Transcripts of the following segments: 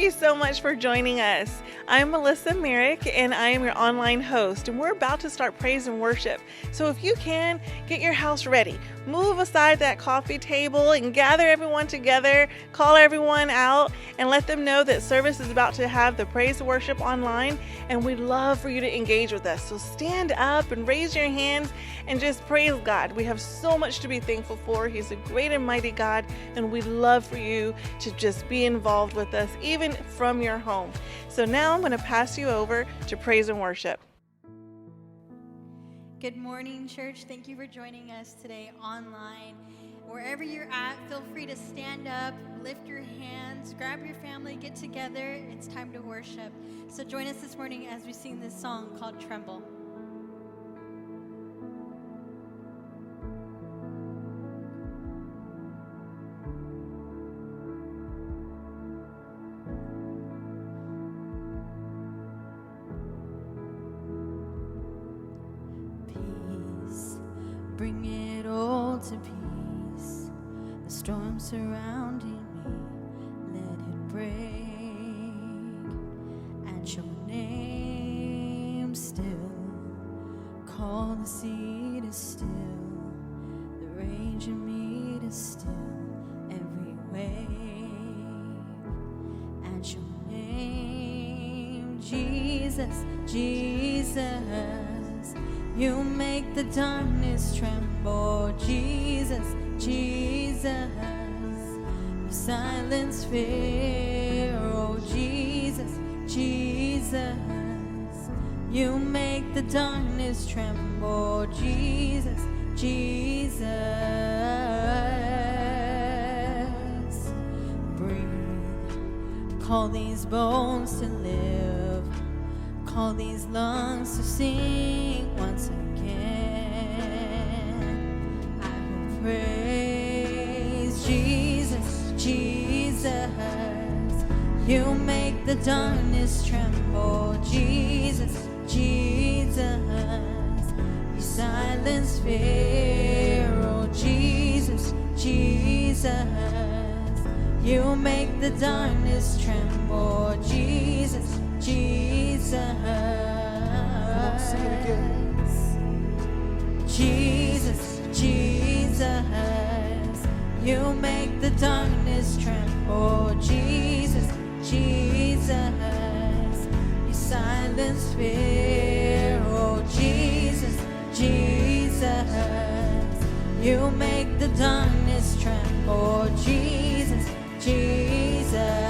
you so much for joining us. I'm Melissa Merrick, and I am your online host, and we're about to start praise and worship. So if you can, get your house ready. Move aside that coffee table and gather everyone together, call everyone out, and let them know that service is about to have the praise and worship online, and we'd love for you to engage with us. So stand up and raise your hands and just praise God. We have so much to be thankful for. He's a great and mighty God, and we'd love for you to just be involved with us, even from your home. So now I'm going to pass you over to praise and worship. Good morning, church. Thank you for joining us today online. Wherever you're at, feel free to stand up, lift your hands, grab your family, get together. It's time to worship. So join us this morning as we sing this song called Tremble. Bring it all to peace. The storm surrounding me, let it break. At your name still, call the sea to still, the rage in me to still every wave. At your name, Jesus, Jesus, you make the darkness tremble. Jesus, Jesus, you silence fear. Oh, Jesus, Jesus, you make the darkness tremble. Jesus, Jesus, breathe. Call these bones to live. Call these lungs to sing once again. I will praise Jesus, Jesus. You make the darkness tremble. Jesus, Jesus. You silence fear. Oh, Jesus, Jesus. You make the darkness tremble. Jesus, Jesus, sing it again. Jesus, Jesus, you make the darkness tremble. Jesus, Jesus, you silence fear. Oh, Jesus, Jesus, you make the darkness tremble. Jesus, Jesus.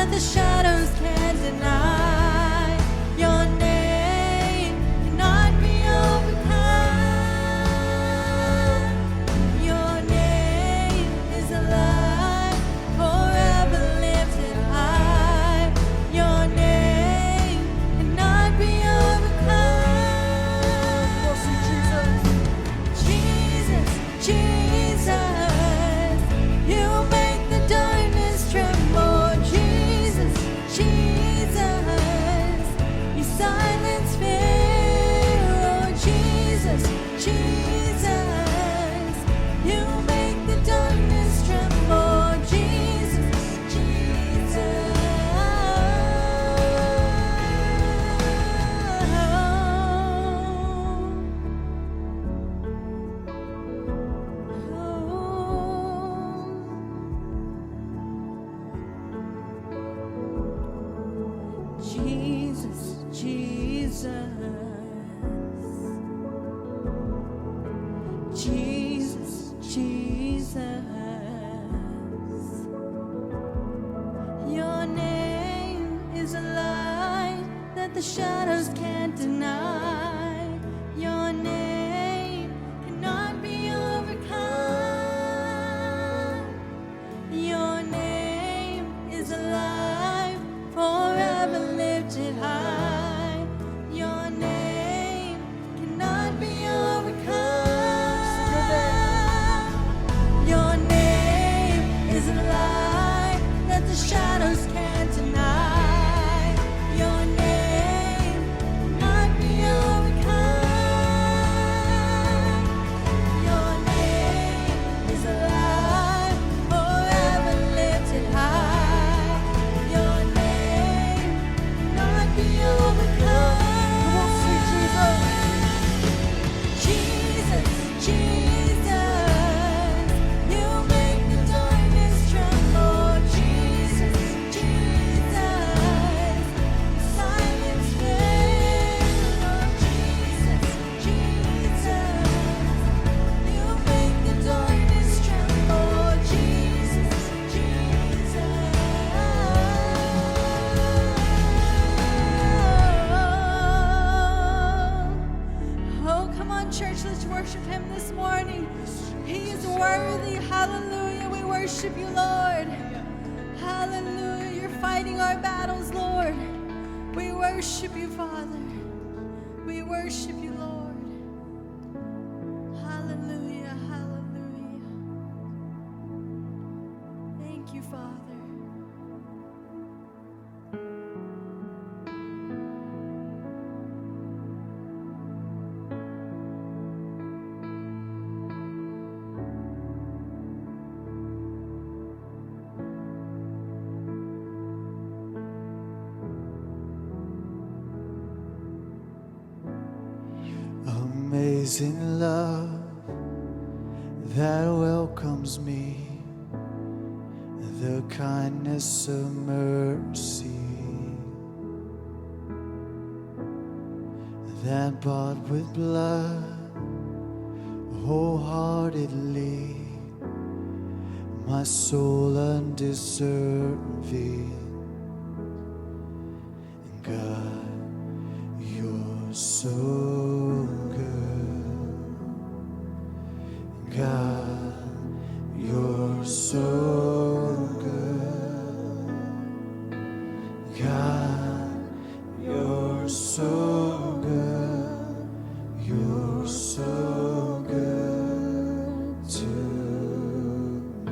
The shadows can't deny. Your name cannot be overcome. Your name is alive, forever lifted high. Your name cannot be overcome. Jesus, Jesus, you make the darkness tremble. Silence fear, oh Jesus, Jesus, you make the darkness tremble. Jesus, Jesus. Jesus, Jesus, Jesus, Jesus, your name is a light that the shadows can't deny. Your name cannot be overcome. Your name is alive, forever lifted high. Your name cannot be overcome. Your name is a light that the shadows can't deny. Your name cannot be overcome. worship him this morning. He is worthy. Hallelujah. We worship you, Lord. Hallelujah. You're fighting our battles, Lord. We worship you, Father. We worship you, Lord. Hallelujah. Hallelujah. Thank you, Father. Amazing love that welcomes me, the kindness of mercy that bought with blood wholeheartedly my soul undeserving. God, you're so good. God, you're so good. God, you're so good. You're so good to me.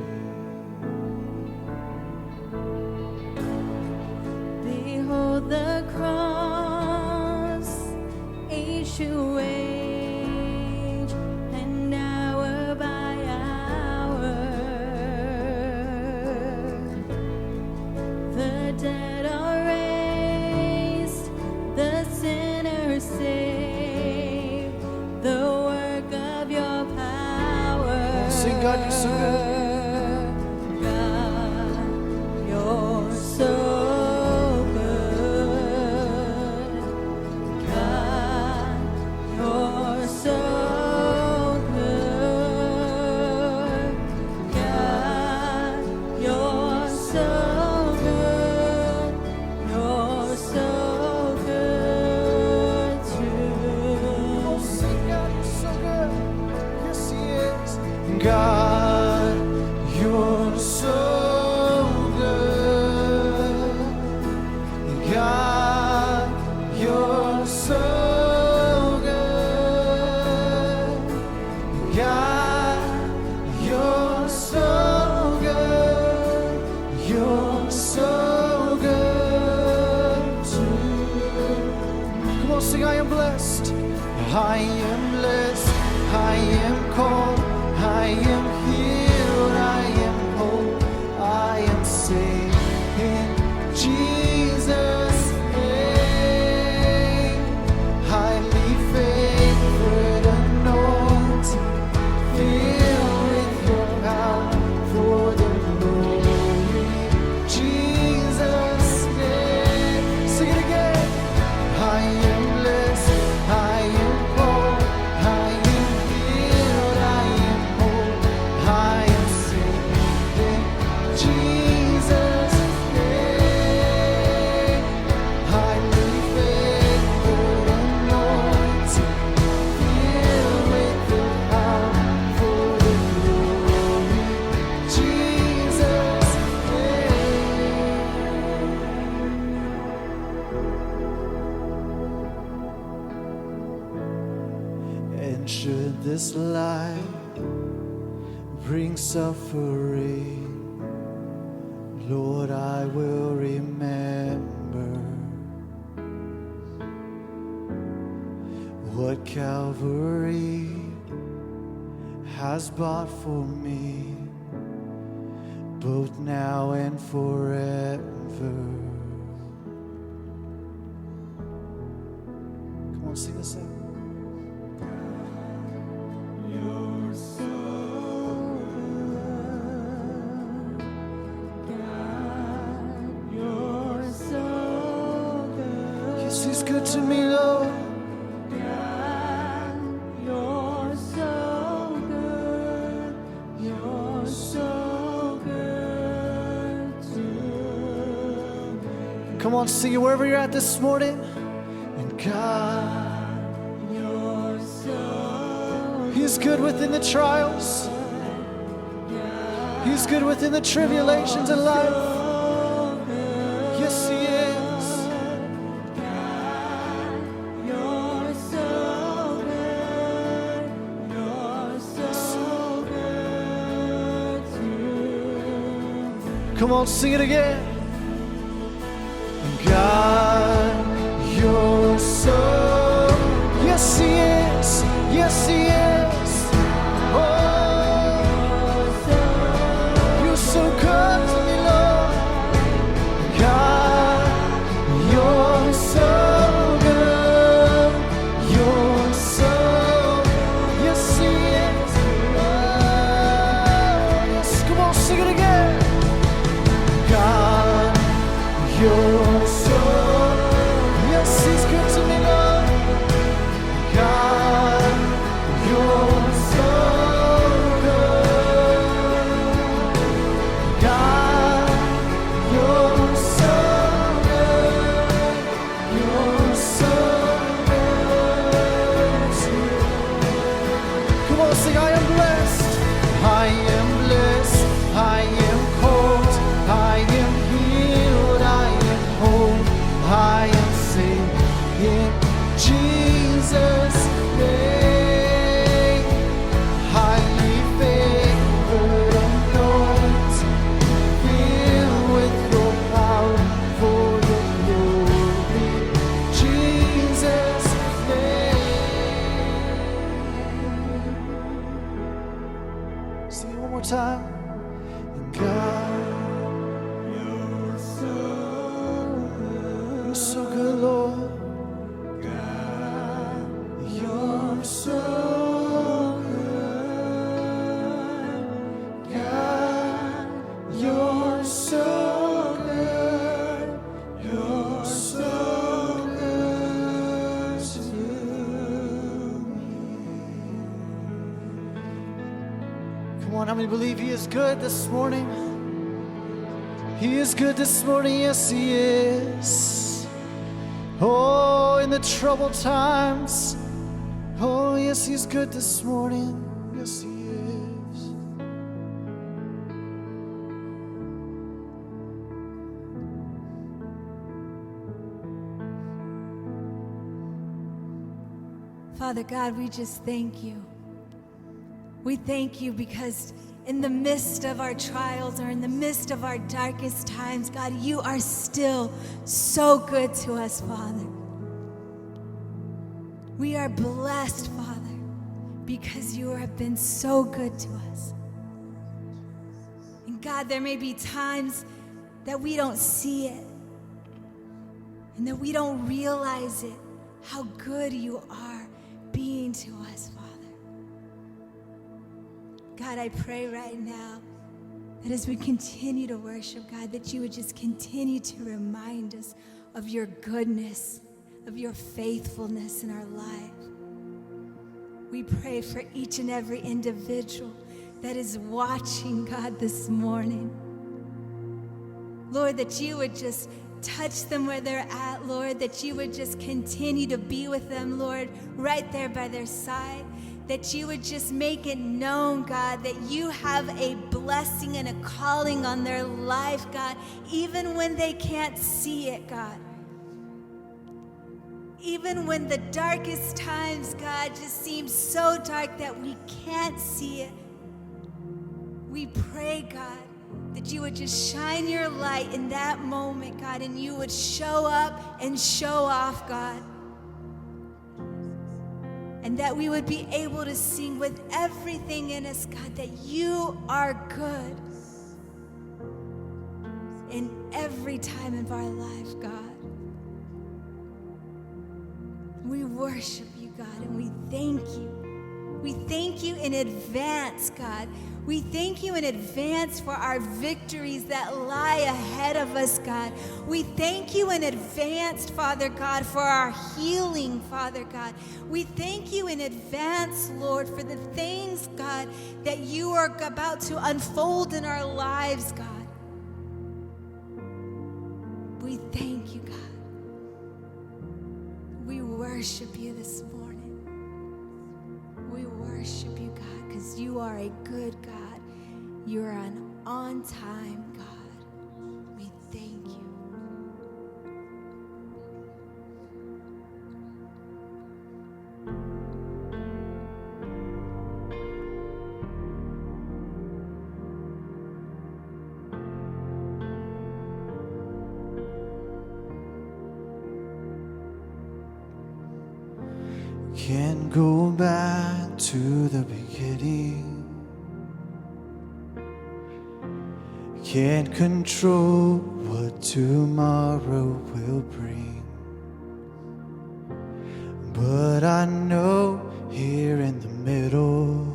Behold the cross, age to age, and hour by hour. The dead are raised, the sinners saved, the work of your power. Sing, God, you're so good. God, you're so good. God, you're so good. God, you're so good. You're so good to Oh, sing, God, you're so good. Yes, He is. God, you're so good. God, you're so good. God, you're so good. You're so good to me. Come on, sing, I am blessed. I am blessed. I am called. I am healed. I am whole. I am saved in Jesus' name. Highly favored, anointed, filled with your power for the glory. Jesus' name. Sing it again. I am blessed. I am called. I am healed. I am whole. I am saved in Jesus' name. Highly favored, anointed, filled with the power for the glory. Jesus' name. And should this life bring suffering, Lord, I will remember what Calvary has bought for me, both now and forever. Come on, sing this out. You're so good. Yes, He's good to me, Lord. God, you're so good. You're so good to me. Come on, sing it wherever you're at this morning. And God, you're so He's good within the trials. He's good within the tribulations of life. Yes, He is. You're so good. You're so good to me. Come on, sing it again. God, you're so, yes, He is. Yes, He is. Oh, you're so good to me, Lord. God, you're so good. You're so, yes, He is. Oh, yes, come on, sing it again. God, you're so, yes, He's good to me, Lord. God, you're so good. God, you're so good. You're so good to me. Come on, sing, I am blessed. I am blessed. I am called. I am healed. I am whole. I am saved in Jesus' name. Highly favored, anointed, filled with your power for your glory. Jesus' name. Sing it one more time. And God, you're so good, Lord. God, you're so good. God, you're so good. You're so good to me. Come on, how many believe He is good this morning? He is good this morning, yes, He is. Oh, in the troubled times. Oh, yes, He's good this morning. Yes, He is. Father God, we just thank you. We thank you because in the midst of our trials or in the midst of our darkest times, God, you are still so good to us, Father. We are blessed, Father, because you have been so good to us. And God, there may be times that we don't see it and that we don't realize it, how good you are being to us, Father. God, I pray right now that as we continue to worship, God, that you would just continue to remind us of your goodness, of your faithfulness in our life. We pray for each and every individual that is watching, God, this morning. Lord, that you would just touch them where they're at, Lord, that you would just continue to be with them, Lord, right there by their side. That you would just make it known, God, that you have a blessing and a calling on their life, God, even when they can't see it, God. Even when the darkest times, God, just seem so dark that we can't see it. We pray, God, that you would just shine your light in that moment, God, and you would show up and show off, God. And that we would be able to sing with everything in us, God, that you are good in every time of our life, God. We worship you, God, and we thank you. We thank you in advance, God. We thank you in advance for our victories that lie ahead of us, God. We thank you in advance, Father God, for our healing, Father God. We thank you in advance, Lord, for the things, God, that you are about to unfold in our lives, God. We thank you, God. We worship you this morning. We worship because you are a good God. You are an on-time God. We thank you. Can't go back to the beginning. Can't control what tomorrow will bring. But I know here in the middle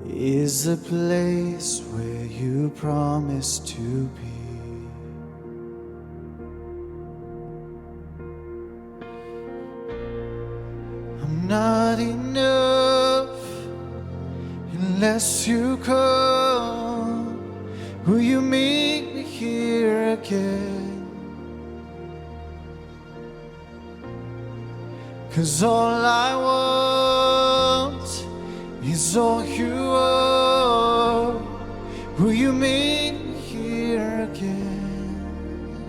is the place where you promised to be. I'm not enough unless you come. Will you meet me here again? 'Cause all I want is all you are. Will you meet me here again?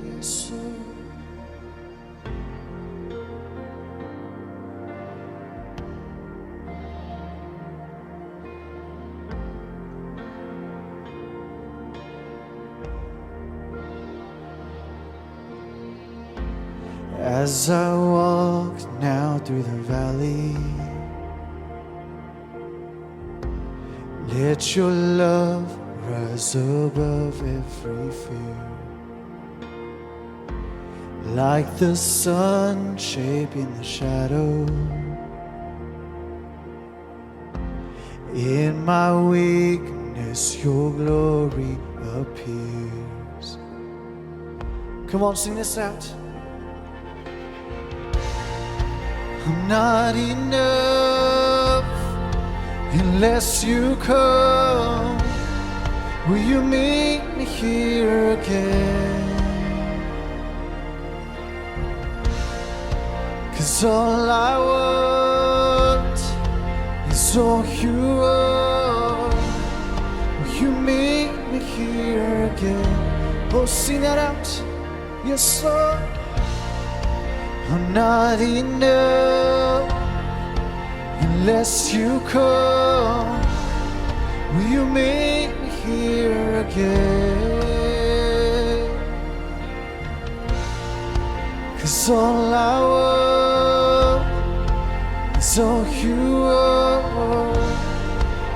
Yes, sir. As I walk now through the valley, let your love rise above every fear. Like the sun shaping the shadow, in my weakness your glory appears. Come on, sing this out. I'm not enough unless you come. Will you meet me here again? 'Cause all I want is all you are. Will you meet me here again? Oh, sing that out. Yes, Lord. I'm not enough unless you come. Will you meet me here again? 'Cause all I want is all you are.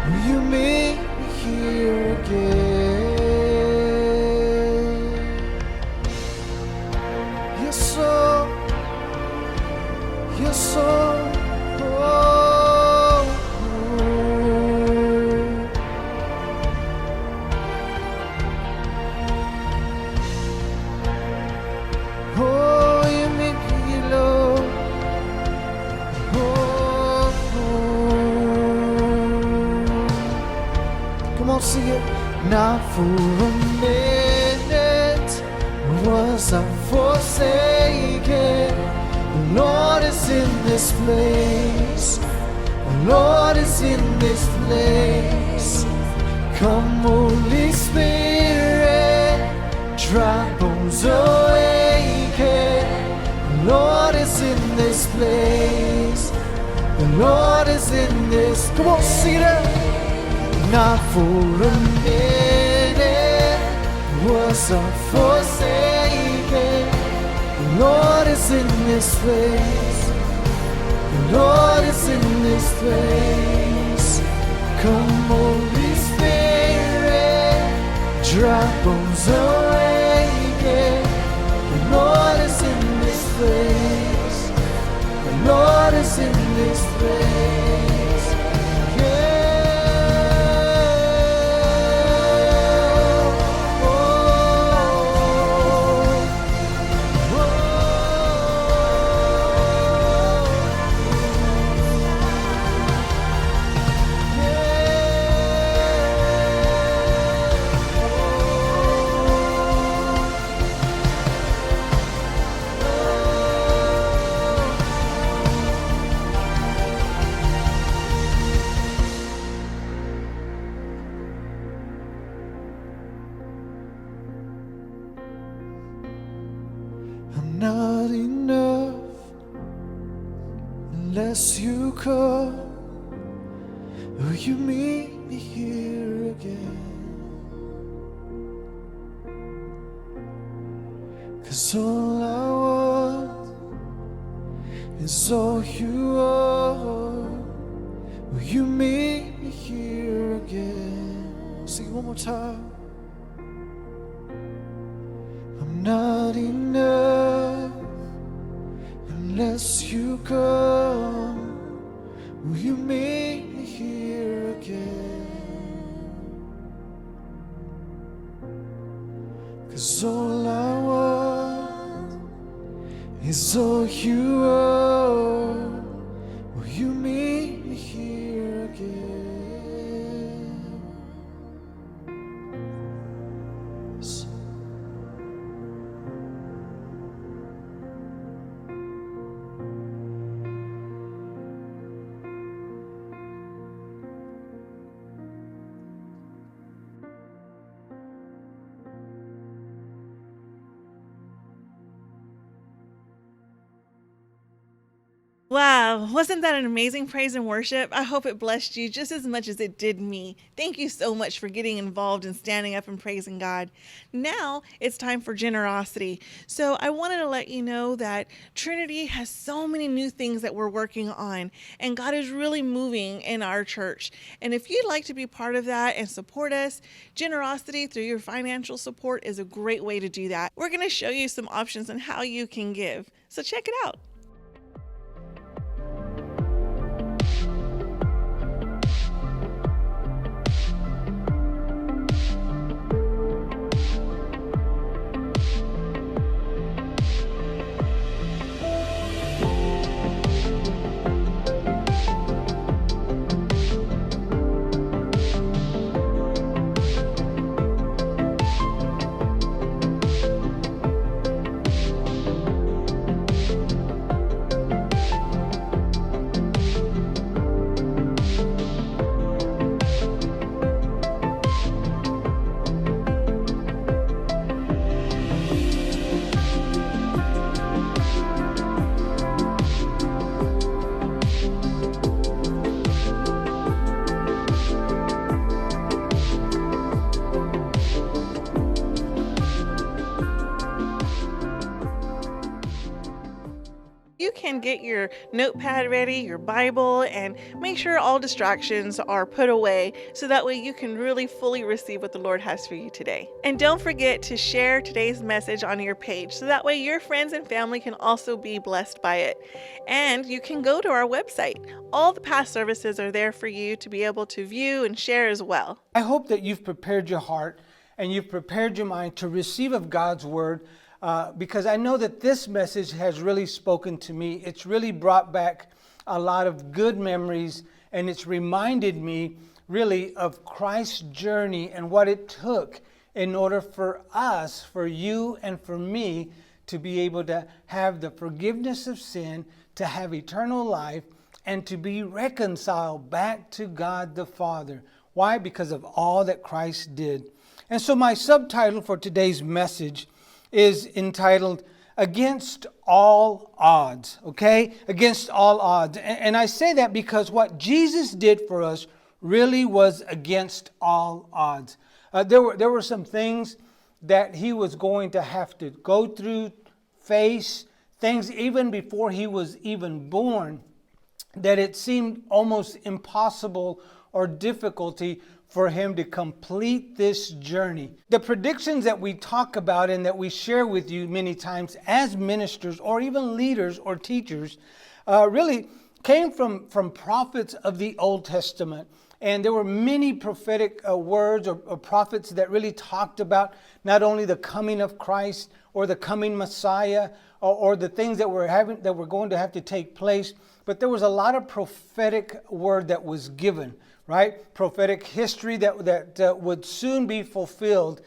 Will you meet me here again? Yes, Lord. Yes, Lord. Sing it. Not for a minute was I forsaken. The Lord is in this place. The Lord is in this place. Come, Holy Spirit, dry bones awaken. The Lord is in this place. The Lord is in this. Come on, sing it out. Not for a minute was I forsaken. The Lord is in this place. The Lord is in this place. Come, Holy Spirit, dry bones awaken. The Lord is in this place. The Lord is in this place. Yeah. not enough unless you come. Will you meet me here again? 'Cause all I want is all you are. Will you meet me here again? Sing it one more time. I'm not enough unless you come. Will you meet me here again? 'Cause all I want is all you are. Will you meet me here again? Yes. Wow, wasn't that an amazing praise and worship? I hope it blessed you just as much as it did me. Thank you so much for getting involved and standing up and praising God. Now it's time for generosity. So I wanted to let you know that Trinity has so many new things that we're working on, and God is really moving in our church. And if you'd like to be part of that and support us, generosity through your financial support is a great way to do that. We're going to show you some options on how you can give. So check it out. You can get your notepad ready, your Bible, and make sure all distractions are put away so that way you can really fully receive what the Lord has for you today. And don't forget to share today's message on your page so that way your friends and family can also be blessed by it. And you can go to our website. All the past services are there for you to be able to view and share as well. I hope that you've prepared your heart and you've prepared your mind to receive of God's word, because I know that this message has really spoken to me. It's really brought back a lot of good memories, and it's reminded me really of Christ's journey and what it took in order for us, for you and for me, to be able to have the forgiveness of sin, to have eternal life, and to be reconciled back to God the Father. Why? Because of all that Christ did. And so my subtitle for today's message is entitled, Against All Odds, okay? Against all odds. And I say that because what Jesus did for us really was against all odds. There were some things that he was going to have to go through, face, things even before he was even born, that it seemed almost impossible or difficulty for him to complete this journey. The predictions that we talk about and that we share with you many times as ministers or even leaders or teachers really came from prophets of the Old Testament. And there were many prophetic words or prophets that really talked about not only the coming of Christ or the coming Messiah or the things that were going to have to take place, but there was a lot of prophetic word that was given, right? Prophetic history that would soon be fulfilled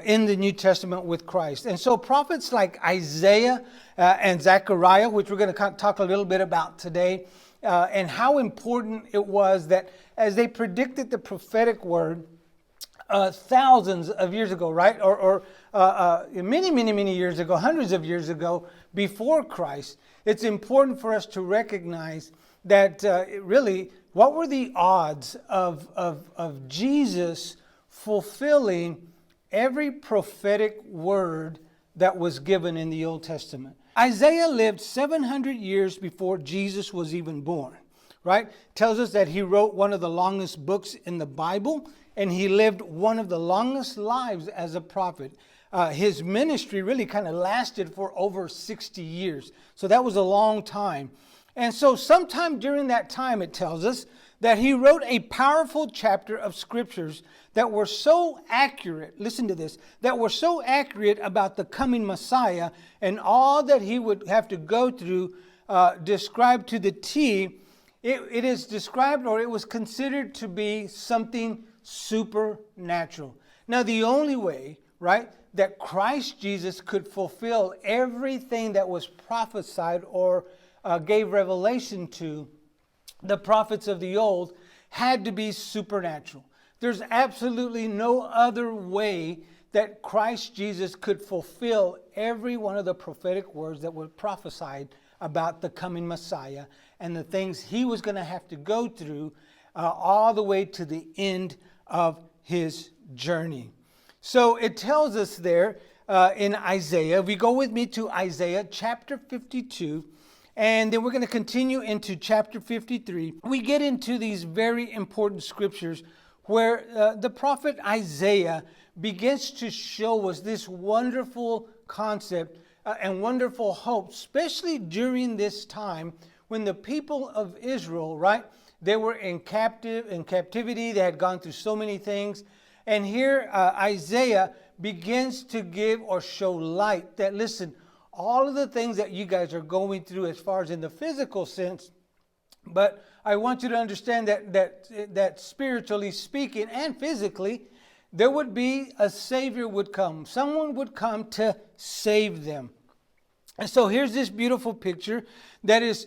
in the New Testament with Christ. And so prophets like Isaiah and Zechariah, which we're going to talk a little bit about today, and how important it was that as they predicted the prophetic word, thousands of years ago, right? Or many, many, many years ago, hundreds of years ago, before Christ. It's important for us to recognize that really, what were the odds of Jesus fulfilling every prophetic word that was given in the Old Testament? Isaiah lived 700 years before Jesus was even born, right? Tells us that he wrote one of the longest books in the Bible, and he lived one of the longest lives as a prophet. His ministry really kind of lasted for over 60 years. So that was a long time. And so sometime during that time, it tells us that he wrote a powerful chapter of scriptures that were so accurate, listen to this, that were so accurate about the coming Messiah and all that he would have to go through, described to the T. It is described, or it was considered to be something supernatural. Now, the only way, right, that Christ Jesus could fulfill everything that was prophesied or gave revelation to the prophets of the old had to be supernatural. There's absolutely no other way that Christ Jesus could fulfill every one of the prophetic words that were prophesied about the coming Messiah and the things he was going to have to go through all the way to the end of his journey. So it tells us there in Isaiah, if you go with me to Isaiah chapter 52, and then we're going to continue into chapter 53. We get into these very important scriptures where the prophet Isaiah begins to show us this wonderful concept and wonderful hope, especially during this time when the people of Israel, right, they were in captivity. They had gone through so many things. And here Isaiah begins to give or show light that, listen, all of the things that you guys are going through as far as in the physical sense, but I want you to understand that spiritually speaking and physically, there would be a Savior would come. Someone would come to save them. And so here's this beautiful picture that is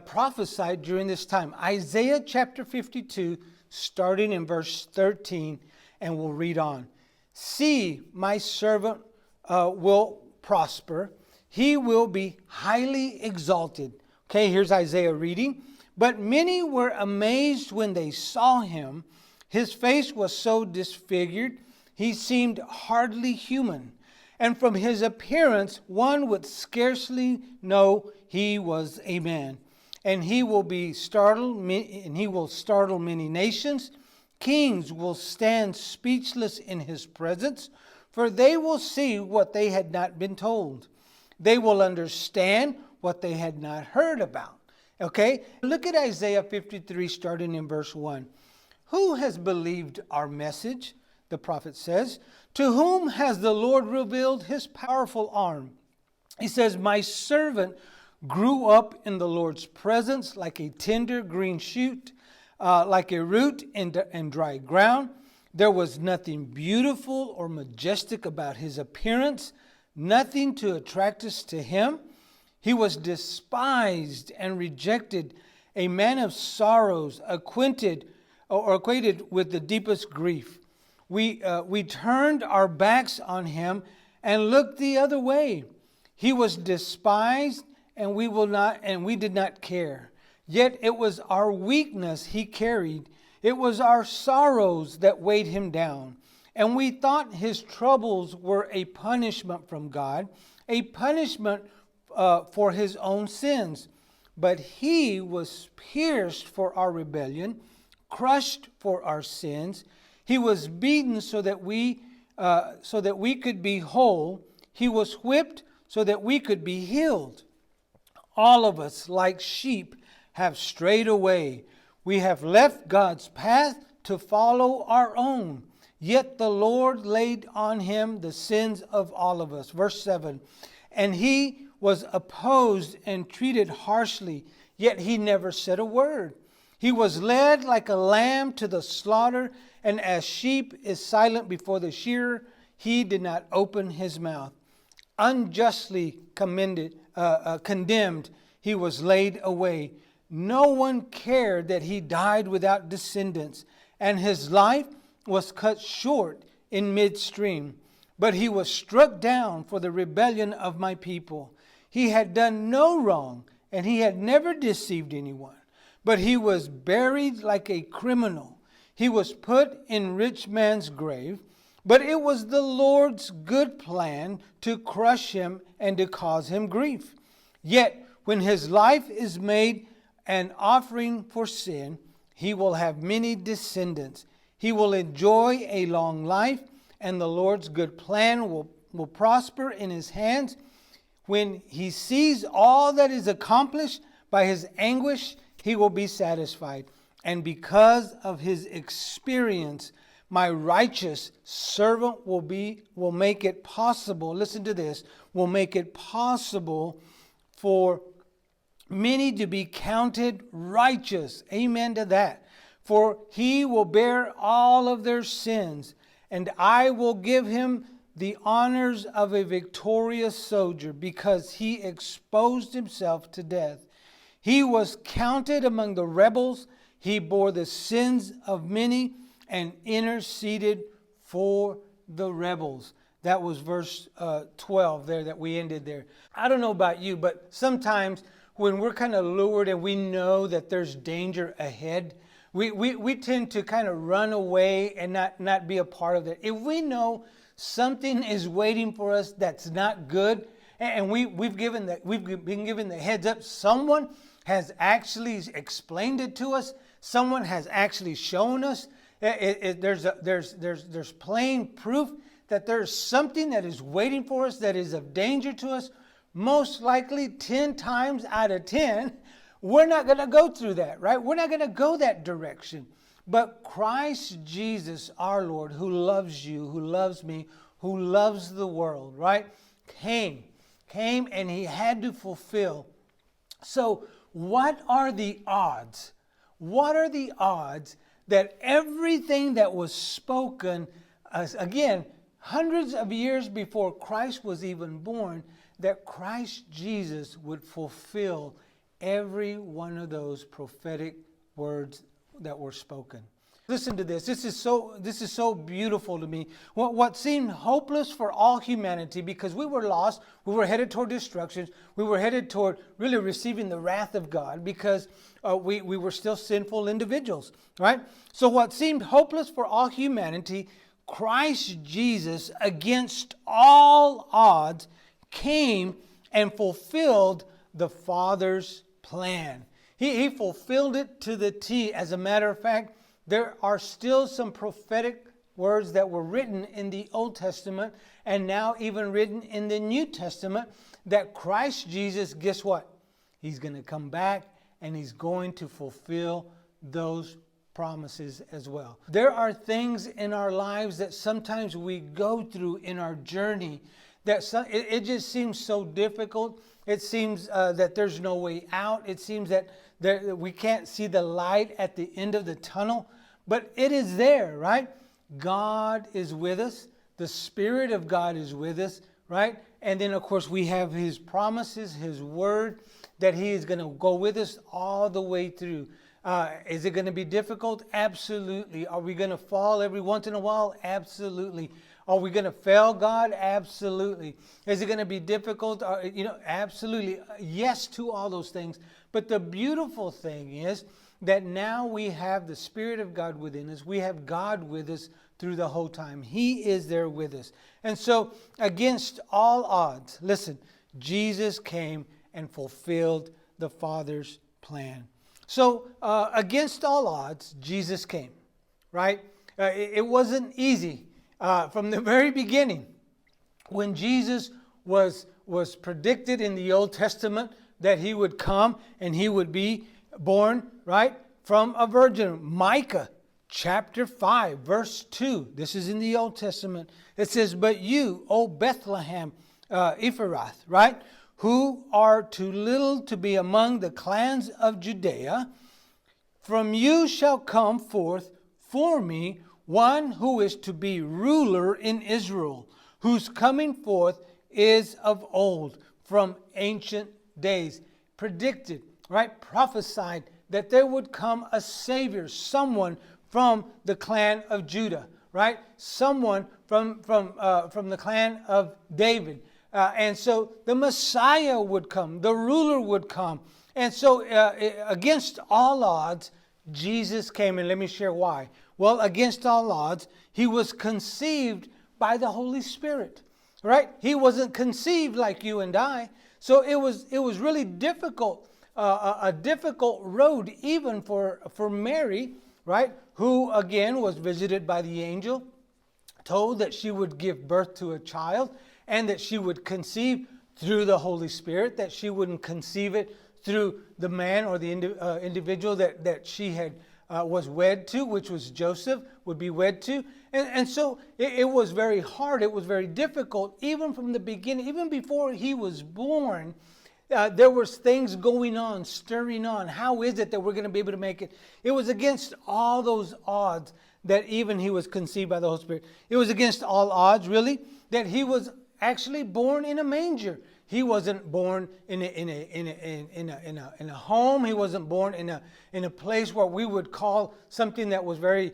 prophesied during this time. Isaiah chapter 52, starting in verse 13, and we'll read on. See, my servant will prosper. He will be highly exalted. Okay, here's Isaiah reading. But many were amazed when they saw him. His face was so disfigured, he seemed hardly human. And from his appearance, one would scarcely know he was a man. And he will startle many nations. Kings will stand speechless in his presence, for they will see what they had not been told. They will understand what they had not heard about. Okay, look at Isaiah 53, starting in verse 1. Who has believed our message? The prophet says. To whom has the Lord revealed his powerful arm? He says, my servant grew up in the Lord's presence like a tender green shoot, like a root in dry ground. There was nothing beautiful or majestic about his appearance, nothing to attract us to him. He was despised and rejected, a man of sorrows, acquainted with the deepest grief. We turned our backs on him and looked the other way. He was despised, and we did not care. Yet it was our weakness he carried. It was our sorrows that weighed him down. And we thought his troubles were a punishment from God, a punishment for his own sins. But he was pierced for our rebellion, crushed for our sins. He was beaten so that we could be whole. He was whipped so that we could be healed. All of us, like sheep, have strayed away. We have left God's path to follow our own. Yet the Lord laid on him the sins of all of us. Verse 7. And he was opposed and treated harshly, yet he never said a word. He was led like a lamb to the slaughter, and as sheep is silent before the shearer, he did not open his mouth. Unjustly condemned, he was laid away. No one cared that he died without descendants, and his life was cut short in midstream, but he was struck down for the rebellion of my people. He had done no wrong, and he had never deceived anyone. But he was buried like a criminal. He was put in rich man's grave. But it was the Lord's good plan to crush him and to cause him grief. Yet when his life is made an offering for sin, he will have many descendants. He will enjoy a long life, and the Lord's good plan will prosper in his hands. When he sees all that is accomplished by his anguish, he will be satisfied. And because of his experience, my righteous servant will make it possible. Listen to this. Will make it possible for many to be counted righteous. Amen to that. For he will bear all of their sins, and I will give him the honors of a victorious soldier, because he exposed himself to death. He was counted among the rebels. He bore the sins of many and interceded for the rebels. That was verse 12 there that we ended there. I don't know about you, but sometimes when we're kind of lured and we know that there's danger ahead, we tend to kind of run away and not be a part of it. If we know something is waiting for us that's not good, and we've been given the heads up, someone has actually explained it to us, someone has actually shown us, there's plain proof that there's something that is waiting for us that is of danger to us. Most likely 10 times out of 10, we're not going to go through that, right? We're not going to go that direction. But Christ Jesus, our Lord, who loves you, who loves me, who loves the world, right? Came and he had to fulfill. So what are the odds? What are the odds that everything that was spoken, again, hundreds of years before Christ was even born, that Christ Jesus would fulfill every one of those prophetic words that were spoken? Listen to this. This is so beautiful to me. What seemed hopeless for all humanity, because we were lost, we were headed toward destruction, we were headed toward really receiving the wrath of God, because we were still sinful individuals, right? So what seemed hopeless for all humanity, Christ Jesus, against all odds, came and fulfilled the Father's plan. He fulfilled it to the T. As a matter of fact, there are still some prophetic words that were written in the Old Testament and now even written in the New Testament that Christ Jesus, guess what? He's going to come back and he's going to fulfill those promises as well. There are things in our lives that sometimes we go through in our journey that it just seems so difficult. It seems that there's no way out. It seems that we can't see the light at the end of the tunnel. But it is there, right? God is with us. The Spirit of God is with us, right? And then, of course, we have His promises, His Word, that He is going to go with us all the way through. Is it going to be difficult? Absolutely. Are we going to fall every once in a while? Absolutely. Are we going to fail God? Absolutely. Is it going to be difficult? Absolutely. Yes to all those things. But the beautiful thing is that now we have the Spirit of God within us. We have God with us through the whole time. He is there with us. And so, against all odds, listen, Jesus came and fulfilled the Father's plan. So, against all odds, Jesus came, right? It wasn't easy. From the very beginning, when Jesus was predicted in the Old Testament that He would come and He would be born, right, from a virgin. Micah chapter 5, verse 2. This is in the Old Testament. It says, "But you, O Bethlehem Ephrathah," right, "who are too little to be among the clans of Judea, from you shall come forth for me one who is to be ruler in Israel, whose coming forth is of old, from ancient days." Predicted, right, prophesied that there would come a Savior, someone from the clan of Judah, right? Someone from the clan of David. And so the Messiah would come, the ruler would come. And so against all odds, Jesus came, and let me share why. Well, against all odds, he was conceived by the Holy Spirit, right? He wasn't conceived like you and I. So it was really difficult, a difficult road even for Mary, right? Who again was visited by the angel, told that she would give birth to a child and that she would conceive through the Holy Spirit, that she wouldn't conceive it through the man or the individual that she had was wed to, which was Joseph, would be wed to. And so it was very hard. It was very difficult, even from the beginning, even before he was born. There was things going on, stirring on. How is it that we're going to be able to make it? It was against all those odds that even he was conceived by the Holy Spirit. It was against all odds, really, that he was actually born in a manger. He wasn't born in a home. He wasn't born in a place where we would call something that was very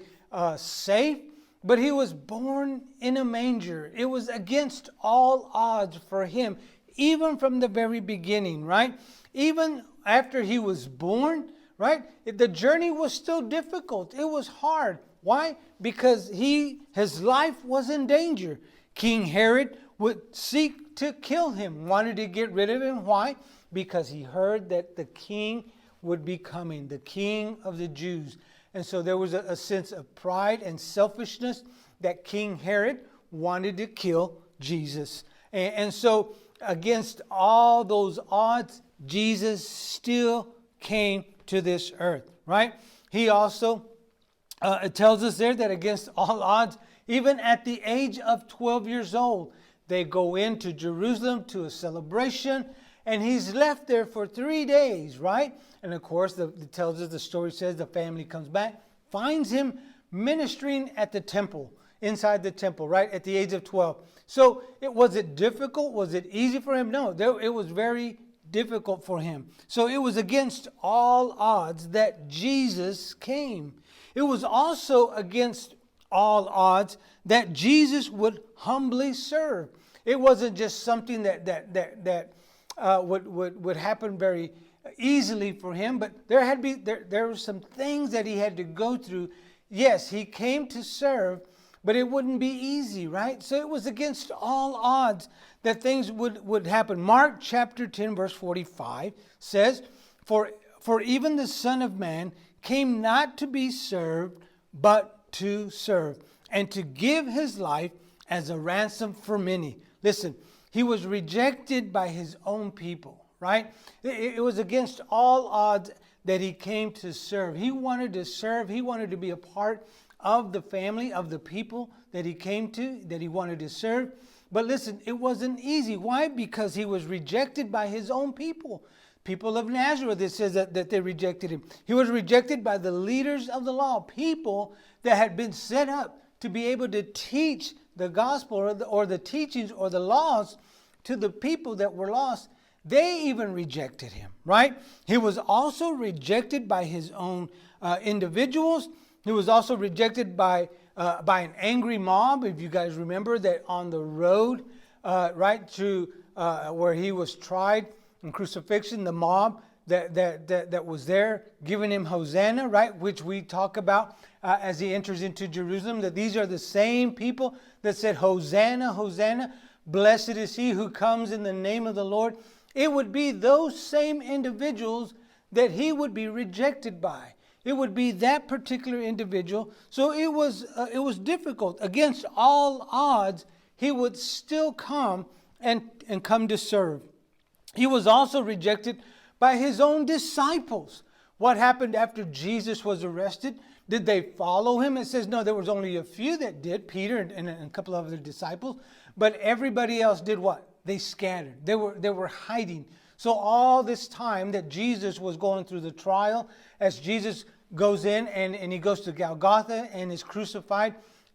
safe. But he was born in a manger. It was against all odds for him, even from the very beginning, right? Even after he was born, right? The journey was still difficult. It was hard. Why? Because his life was in danger. King Herod would seek to kill him, wanted to get rid of him. Why? Because he heard that the king would be coming, the king of the Jews. And so there was a sense of pride and selfishness that King Herod wanted to kill Jesus. And so against all those odds, Jesus still came to this earth, right? He also, it tells us there that against all odds, even at the age of 12 years old, they go into Jerusalem to a celebration, and he's left there for 3 days, right? And of course, it tells us, the story says the family comes back, finds him ministering at the temple, inside the temple, right? At the age of 12. So was it difficult? Was it easy for him? No, it was very difficult for him. So it was against all odds that Jesus came. It was also against all odds that Jesus would humbly serve. It wasn't just something that would happen very easily for him, but there were some things that he had to go through. Yes, he came to serve, but it wouldn't be easy, right? So it was against all odds that things would happen. Mark chapter 10, verse 45 says, For even the Son of Man came not to be served, but to serve, and to give his life as a ransom for many. Listen, he was rejected by his own people, right? It was against all odds that he came to serve. He wanted to serve. He wanted to be a part of the family, of the people that he came to, that he wanted to serve. But listen, it wasn't easy. Why? Because he was rejected by his own people. People of Nazareth, it says that they rejected him. He was rejected by the leaders of the law, people that had been set up to be able to teach the gospel or the teachings or the laws to the people that were lost. They even rejected him, right? He was also rejected by his own individuals. He was also rejected by an angry mob. If you guys remember that on the road, right to where he was tried and crucifixion, the mob that was there giving him Hosanna, right, which we talk about as he enters into Jerusalem, that these are the same people that said, Hosanna, Hosanna, blessed is he who comes in the name of the Lord. It would be those same individuals that he would be rejected by. It would be that particular individual. So it was difficult. Against all odds, he would still come and come to serve. He was also rejected by his own disciples. What happened after Jesus was arrested? Did they follow him? It says, no, there was only a few that did, Peter and a couple of other disciples. But everybody else did what? They scattered. They were hiding. So all this time that Jesus was going through the trial, as Jesus goes in and he goes to Golgotha and is crucified,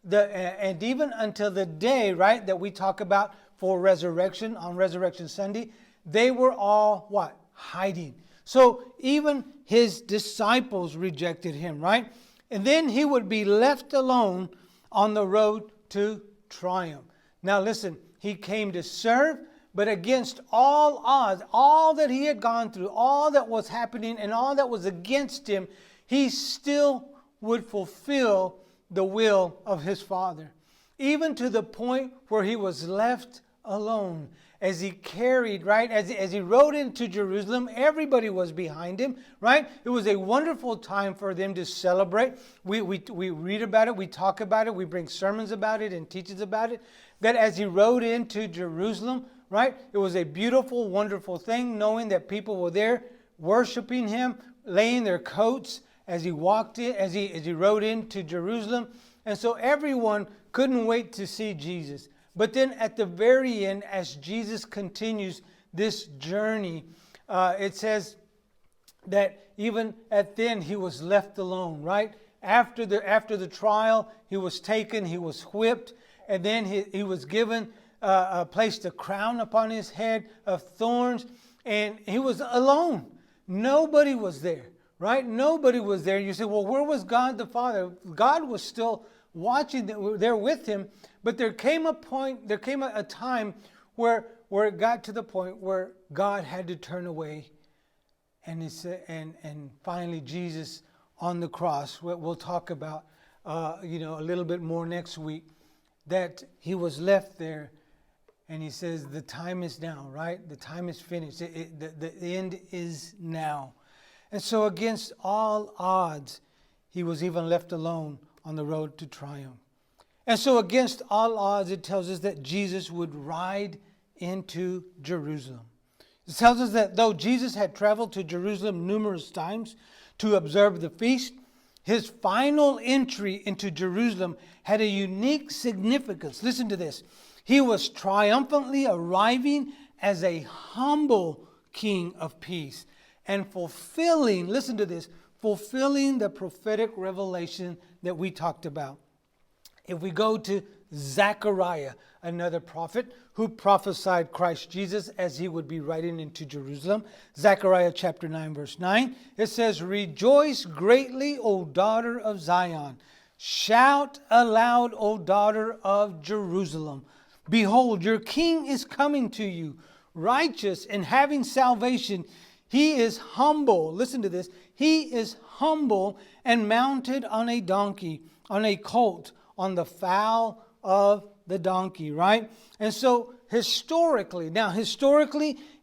and even until the day, right, that we talk about for resurrection, on Resurrection Sunday, they were all what? Hiding. So even his disciples rejected him, right? And then he would be left alone on the road to triumph. Now listen, he came to serve, but against all odds, all that he had gone through, all that was happening and all that was against him, he still would fulfill the will of his Father. Even to the point where he was left alone. As he carried, right, as he rode into Jerusalem, everybody was behind him, right? It was a wonderful time for them to celebrate. We read about it, we talk about it, we bring sermons about it and teaches about it. That as he rode into Jerusalem, right, it was a beautiful, wonderful thing, knowing that people were there worshiping him, laying their coats as he walked in, as he rode into Jerusalem. And so everyone couldn't wait to see Jesus. But then at the very end, as Jesus continues this journey, it says that even at then he was left alone, right? After the trial, he was taken, he was whipped, and then he was given placed a crown upon his head of thorns, and he was alone. Nobody was there, right? Nobody was there. You say, well, where was God the Father? God was still watching, there with him, but there came a time where it got to the point where God had to turn away, and he said, and finally Jesus on the cross. We'll talk about a little bit more next week, that he was left there, and he says the time is now, right? The time is finished. The end is now. And so against all odds, he was even left alone on the road to triumph. And so against all odds, it tells us that Jesus would ride into Jerusalem. It tells us that though Jesus had traveled to Jerusalem numerous times to observe the feast, his final entry into Jerusalem had a unique significance. Listen to this. He was triumphantly arriving as a humble king of peace and fulfilling, listen to this, fulfilling the prophetic revelation that we talked about. If we go to Zechariah, another prophet who prophesied Christ Jesus as he would be riding into Jerusalem, Zechariah chapter 9, verse 9, it says, "Rejoice greatly, O daughter of Zion. Shout aloud, O daughter of Jerusalem. Behold, your king is coming to you, righteous and having salvation. He is humble." Listen to this. "He is humble and mounted on a donkey, on a colt, on the foal of the donkey," right? And so historically,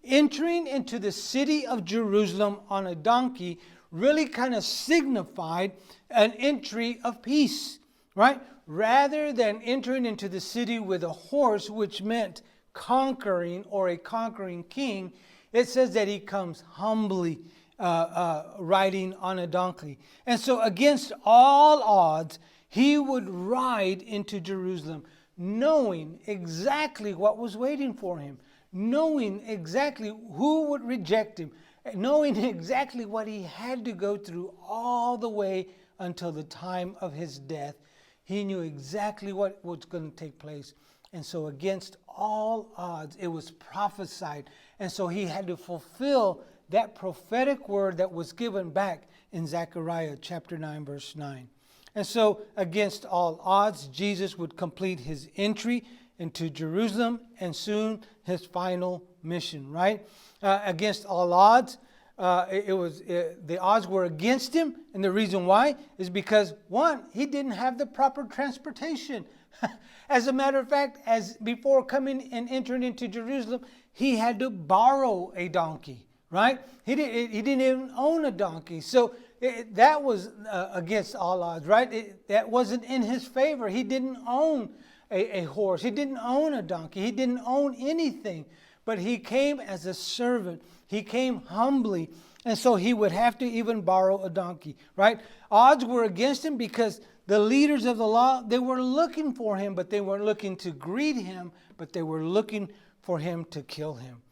entering into the city of Jerusalem on a donkey really kind of signified an entry of peace, right? Rather than entering into the city with a horse, which meant conquering or a conquering king, it says that he comes humbly riding on a donkey. And so against all odds, he would ride into Jerusalem, knowing exactly what was waiting for him, knowing exactly who would reject him, knowing exactly what he had to go through all the way until the time of his death. He knew exactly what was going to take place. And so against all odds, it was prophesied. And so he had to fulfill that prophetic word that was given back in Zechariah chapter 9, verse 9. And so against all odds, Jesus would complete his entry into Jerusalem and soon his final mission, right? Against all odds, the odds were against him, and the reason why is because, one, he didn't have the proper transportation. As a matter of fact, as before coming and entering into Jerusalem, he had to borrow a donkey, right? He didn't even own a donkey, so that was against all odds, right? That wasn't in his favor. He didn't own a horse. He didn't own a donkey. He didn't own anything. But he came as a servant. He came humbly. And so he would have to even borrow a donkey, right? Odds were against him because the leaders of the law, they were looking for him, but they weren't looking to greet him, but they were looking for him to kill him.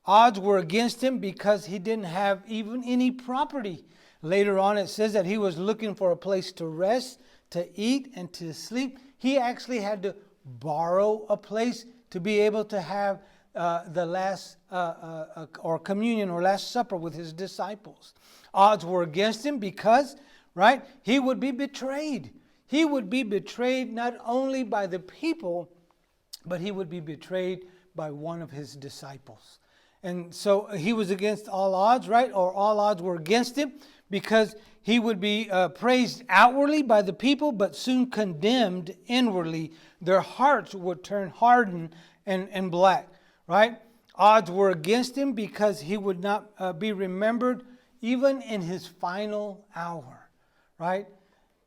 Odds were against him because he didn't have even any property. Later on, it says that he was looking for a place to rest, to eat, and to sleep. He actually had to borrow a place to be able to have the last or communion or last supper with his disciples. Odds were against him because, right, he would be betrayed. he would be betrayed not only by the people, but he would be betrayed by one of his disciples. And so he was against all odds, right? Or all odds were against him, because he would be praised outwardly by the people, but soon condemned inwardly. Their hearts would turn hardened and black, right? Odds were against him because he would not be remembered even in his final hour, right?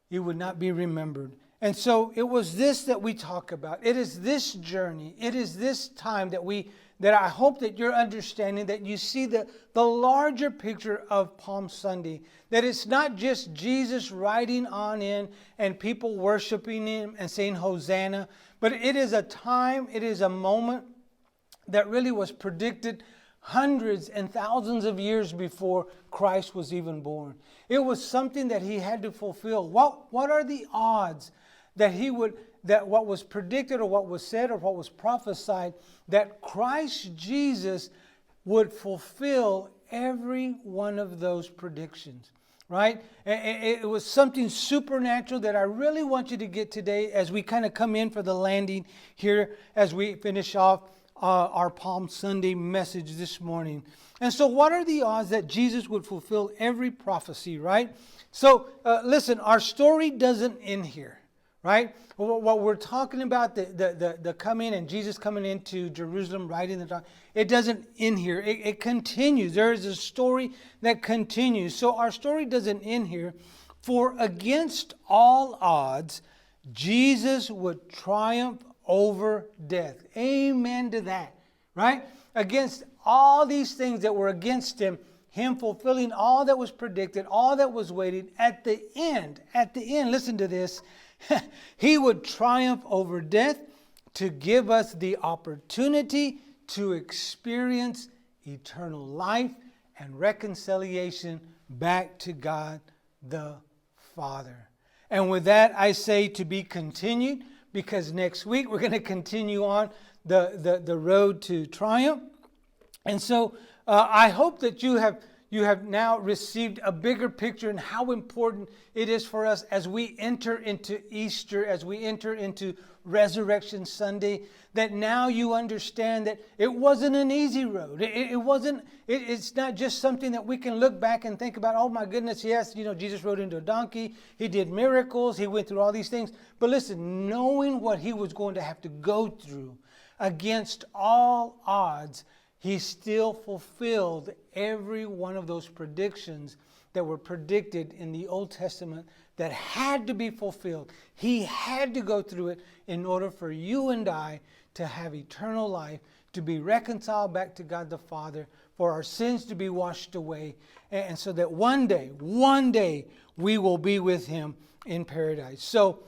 He would not be remembered. And so it was this that we talk about. It is this journey. It is this time that I hope that you're understanding, that you see the larger picture of Palm Sunday. That it's not just Jesus riding on in and people worshiping him and saying Hosanna, but it is a time, it is a moment that really was predicted hundreds and thousands of years before Christ was even born. It was something that he had to fulfill. What are the odds that that what was predicted or what was said or what was prophesied, that Christ Jesus would fulfill every one of those predictions, right? It was something supernatural that I really want you to get today as we kind of come in for the landing here as we finish off our Palm Sunday message this morning. And so what are the odds that Jesus would fulfill every prophecy, right? So listen, our story doesn't end here, right? What we're talking about, the coming and Jesus coming into Jerusalem, riding the donkey, it doesn't end here. It continues. There is a story that continues. So our story doesn't end here. For against all odds, Jesus would triumph over death. Amen to that, right? Against all these things that were against him fulfilling all that was predicted, all that was waiting, at the end, listen to this, he would triumph over death to give us the opportunity to experience eternal life and reconciliation back to God the Father. And with that, I say to be continued, because next week we're going to continue on the road to triumph. And so I hope that you have now received a bigger picture and how important it is for us as we enter into Easter, as we enter into Resurrection Sunday, that now you understand that it wasn't an easy road. It's not just something that we can look back and think about, oh my goodness, yes, Jesus rode into a donkey, he did miracles, he went through all these things. But listen, knowing what he was going to have to go through against all odds, he still fulfilled every one of those predictions that were predicted in the Old Testament that had to be fulfilled. He had to go through it in order for you and I to have eternal life, to be reconciled back to God the Father, for our sins to be washed away, and so that one day, we will be with him in paradise. So,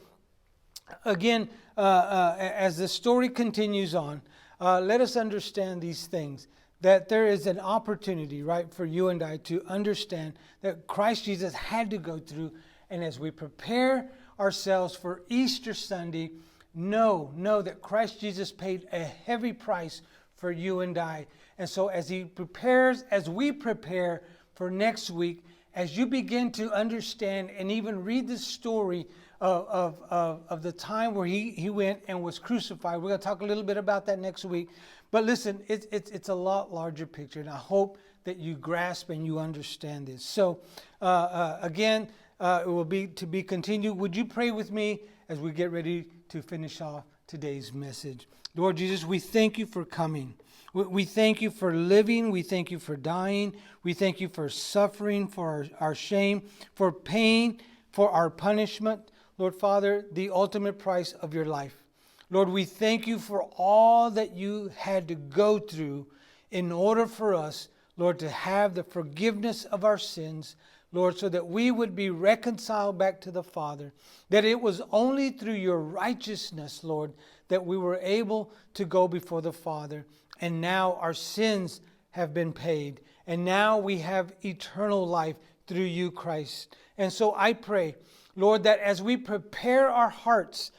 again, as the story continues on, let us understand these things, that there is an opportunity, right, for you and I to understand that Christ Jesus had to go through. And as we prepare ourselves for Easter Sunday, know that Christ Jesus paid a heavy price for you and I. And so as we prepare for next week, as you begin to understand and even read the story of the time where he went and was crucified. We're going to talk a little bit about that next week. But listen, it's a lot larger picture, and I hope that you grasp and you understand this. So again, it will be to be continued. Would you pray with me as we get ready to finish off today's message? Lord Jesus, we thank you for coming. We thank you for living. We thank you for dying. We thank you for suffering, for our shame, for pain, for our punishment. Lord Father, the ultimate price of your life. Lord, we thank you for all that you had to go through in order for us, Lord, to have the forgiveness of our sins, Lord, so that we would be reconciled back to the Father. That it was only through your righteousness, Lord, that we were able to go before the Father. And now our sins have been paid. And now we have eternal life through you, Christ. And so I pray, Lord, that as we prepare our hearts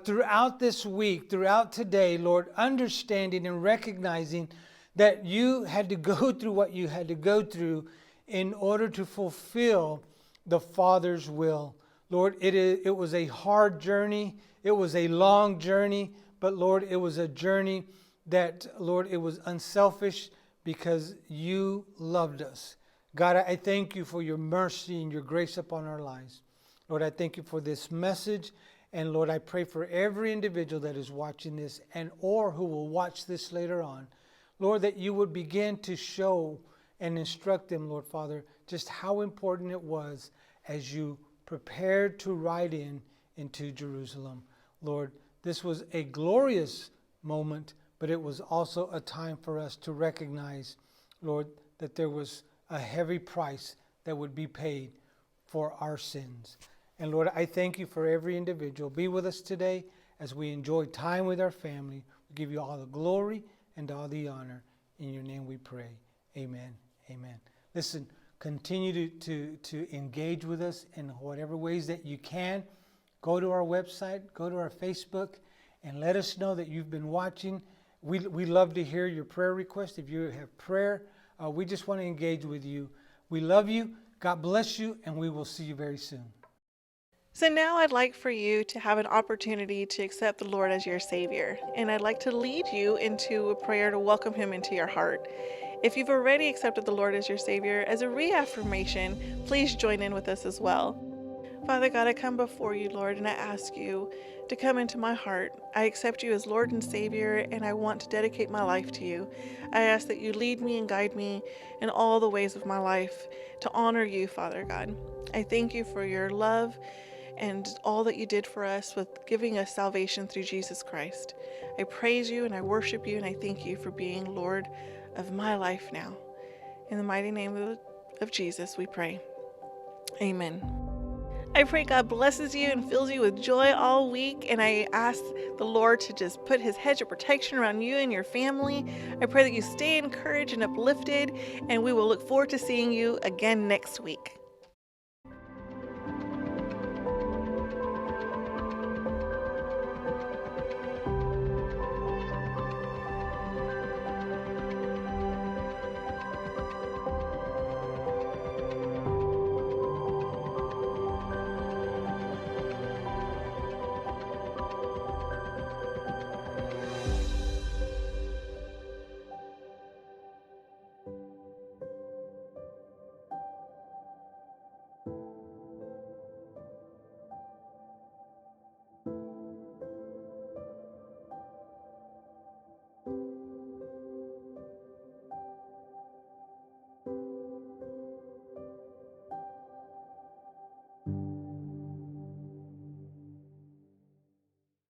throughout this week, throughout today, Lord, understanding and recognizing that you had to go through what you had to go through in order to fulfill the Father's will. Lord, it was a hard journey. It was a long journey. But Lord, it was a journey that, Lord, it was unselfish because you loved us. God, I thank you for your mercy and your grace upon our lives. Lord, I thank you for this message. And Lord, I pray for every individual that is watching this and or who will watch this later on. Lord, that you would begin to show and instruct them, Lord Father, just how important it was as you prepared to ride into Jerusalem. Lord, this was a glorious moment, but it was also a time for us to recognize, Lord, that there was a heavy price that would be paid for our sins. And Lord, I thank you for every individual. Be with us today as we enjoy time with our family. We give you all the glory and all the honor. In your name we pray. Amen. Amen. Listen, continue to engage with us in whatever ways that you can. Go to our website, go to our Facebook, and let us know that you've been watching. We love to hear your prayer requests. If you have prayer, we just want to engage with you. We love you. God bless you, and we will see you very soon. So now I'd like for you to have an opportunity to accept the Lord as your Savior. And I'd like to lead you into a prayer to welcome Him into your heart. If you've already accepted the Lord as your Savior, as a reaffirmation, please join in with us as well. Father God, I come before you, Lord, and I ask you to come into my heart. I accept you as Lord and Savior, and I want to dedicate my life to you. I ask that you lead me and guide me in all the ways of my life to honor you, Father God. I thank you for your love and all that you did for us with giving us salvation through Jesus Christ. I praise you and I worship you and I thank you for being Lord of my life now. In the mighty name of Jesus, we pray. Amen. I pray God blesses you and fills you with joy all week, and I ask the Lord to just put His hedge of protection around you and your family. I pray that you stay encouraged and uplifted, and we will look forward to seeing you again next week.